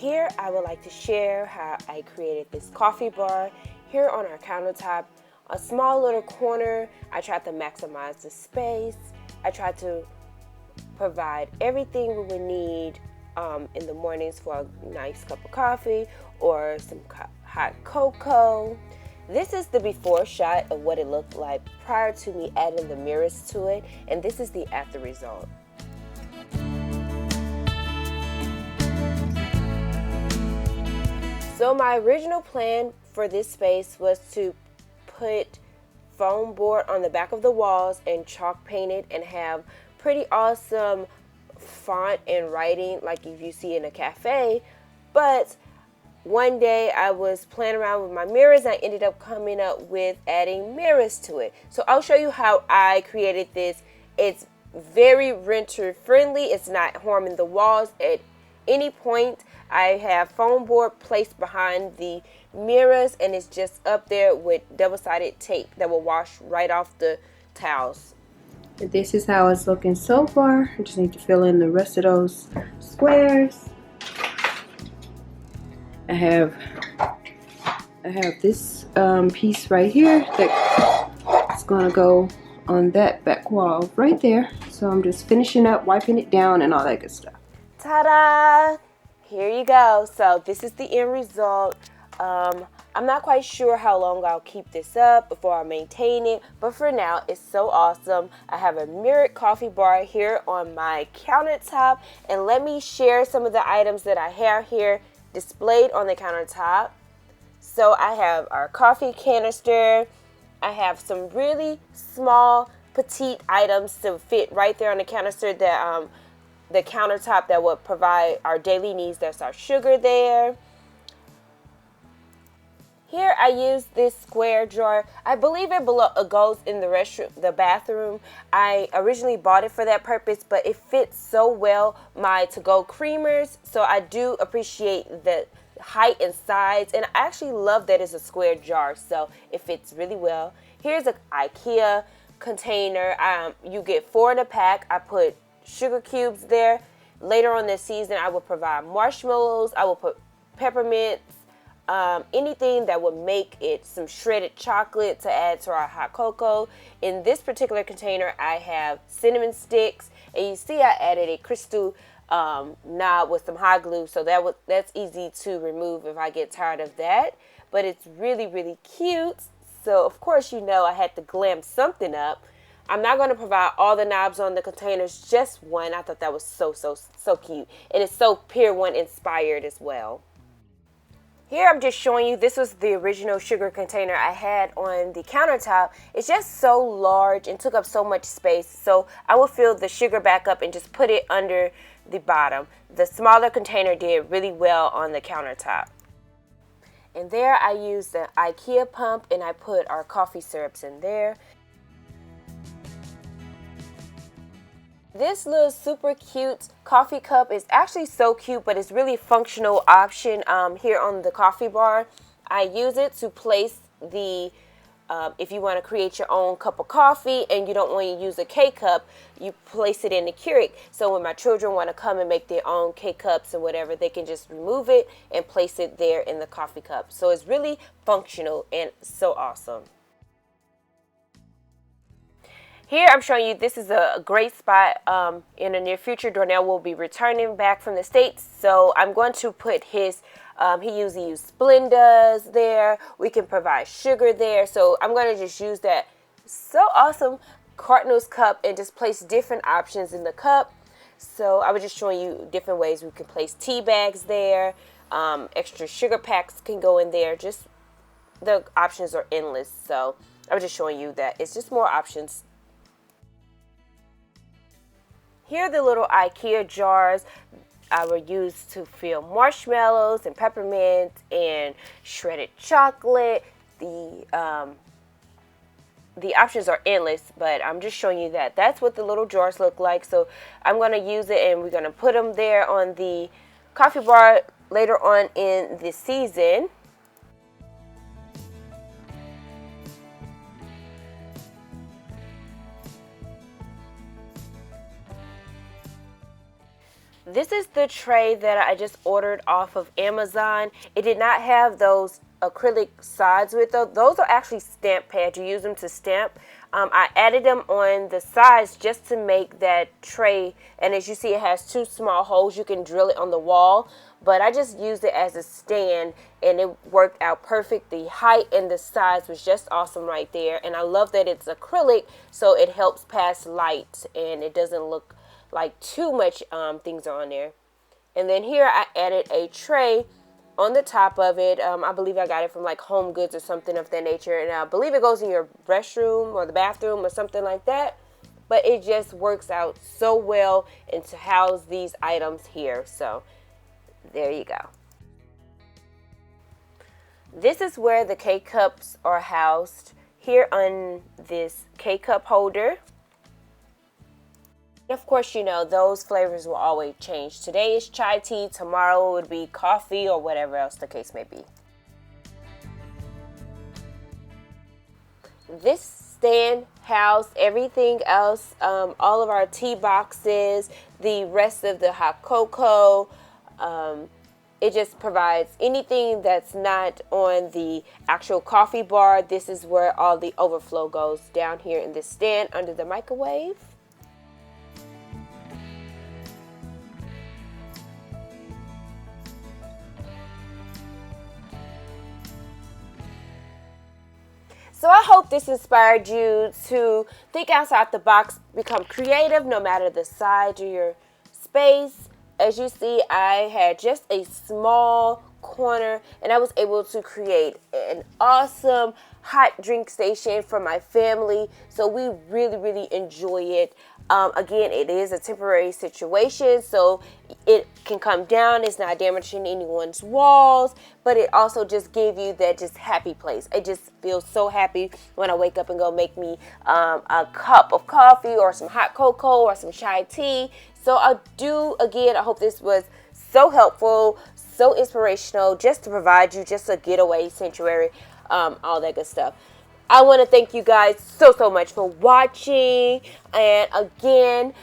Here I would like to share how I created this coffee bar here on our countertop. A small little corner. I tried to maximize the space. I tried to provide everything we would need in the mornings for a nice cup of coffee or some hot cocoa. This is the before shot of what it looked like prior to me adding the mirrors to it, and this is the after result. So my original plan for this space was to put foam board on the back of the walls and chalk paint it and have pretty awesome font and writing like if you see in a cafe. But one day I was playing around with my mirrors and I ended up coming up with adding mirrors to it. So I'll show you how I created this. It's very renter friendly. It's not harming the walls at any point. I have foam board placed behind the mirrors and it's just up there with double-sided tape that will wash right off the towels. This is how it's looking so far. I just need to fill in the rest of those squares. I have this piece right here that's gonna go on that back wall right there. So I'm just finishing up, wiping it down and all that good stuff. Ta-da! Here you go. So this is the end result. I'm not quite sure how long I'll keep this up before I maintain it, but for now it's so awesome. I have a mirrored coffee bar here on my countertop, and let me share some of the items that I have here displayed on the countertop. So I have our coffee canister. I have some really small petite items to fit right there on the canister that the countertop that would provide our daily needs. That's our sugar there. Here I use this square jar. I believe it goes in the restroom, the bathroom. I originally bought it for that purpose, but it fits so well my to-go creamers. So I do appreciate the height and size, and I actually love that it's a square jar, so it fits really well. Here's an IKEA container. You get 4 in a pack. I put sugar cubes there. Later on this season, I will provide marshmallows. I will put peppermints. Anything that would make it some shredded chocolate to add to our hot cocoa. In this particular container, I have cinnamon sticks, and you see I added a crystal knob with some hot glue, so that's easy to remove if I get tired of that. But it's really, really cute. So of course, you know, I had to glam something up. I'm not going to provide all the knobs on the containers, just one. I thought that was so cute, and it's so Pier 1 inspired as well. Here I'm just showing you, this was the original sugar container I had on the countertop. It's just so large and took up so much space, so I will fill the sugar back up and just put it under the bottom. The smaller container did really well on the countertop. And there I used the IKEA pump and I put our coffee syrups in there. This little super cute coffee cup is actually so cute, but it's really functional option here on the coffee bar. I use it to place the, if you want to create your own cup of coffee and you don't want to use a K-cup, you place it in the Keurig. So when my children want to come and make their own K-cups and whatever, they can just remove it and place it there in the coffee cup. So it's really functional and so awesome. Here I'm showing you, this is a great spot. In the near future, Darnell will be returning back from the States, so I'm going to put his, he usually uses Splendas there. We can provide sugar there, so I'm going to just use that so awesome Cardinals cup and just place different options in the cup. So I was just showing you different ways we can place tea bags there. Extra sugar packs can go in there. Just the options are endless, so I was just showing you that it's just more options. Here are the little IKEA jars I will use to fill marshmallows and peppermint and shredded chocolate. The options are endless, but I'm just showing you that. That's what the little jars look like. So I'm going to use it and we're going to put them there on the coffee bar later on in the season. This is the tray that I just ordered off of Amazon. It did not have those acrylic sides with them. Those are actually stamp pads. You use them to stamp. I added them on the sides just to make that tray, and as you see, it has two small holes. You can drill it on the wall, but I just used it as a stand, and it worked out perfect. The height and the size was just awesome right there, and I love that it's acrylic, so it helps pass light, and it doesn't look like too much things are on there. And then here I added a tray on the top of it. I believe I got it from like Home Goods or something of that nature, and I believe it goes in your restroom or the bathroom or something like that. But it just works out so well and to house these items here. So there you go. This is where the K-cups are housed here on this K-cup holder. Of course, you know, those flavors will always change. Today is chai tea, tomorrow it would be coffee or whatever else the case may be. This stand housed everything else, all of our tea boxes, the rest of the hot cocoa. It just provides anything that's not on the actual coffee bar. This is where all the overflow goes, down here in this stand under the microwave. So I hope this inspired you to think outside the box, become creative no matter the size of your space. As you see, I had just a small corner and I was able to create an awesome hot drink station for my family. So we really enjoy it. Again, it is a temporary situation, so it can come down. It's not damaging anyone's walls, but it also just gave you that just happy place. I just feel so happy when I wake up and go make me a cup of coffee or some hot cocoa or some chai tea. So I hope this was so helpful, so inspirational, just to provide you just a getaway sanctuary, all that good stuff. I want to thank you guys so much for watching. And again,